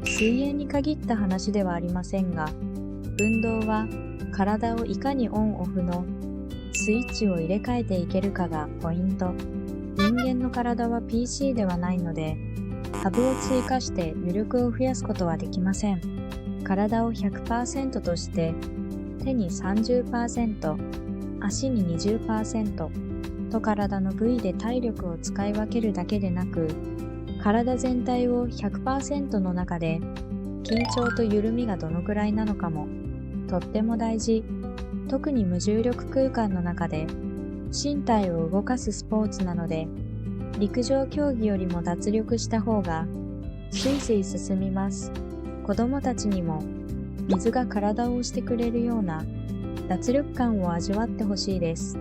水泳に限った話ではありませんが、運動は体をいかにオンオフのスイッチを入れ替えていけるかがポイント。人間の体は PC ではないので、ハブを追加して余力を増やすことはできません。体を 100% として、手に 30%、足に 20% と体の部位で体力を使い分けるだけでなく、体全体を 100% の中で緊張と緩みがどのくらいなのかもとっても大事。特に無重力空間の中で身体を動かすスポーツなので、陸上競技よりも脱力した方がスイスイ進みます。子供たちにも水が体を押してくれるような脱力感を味わってほしいです。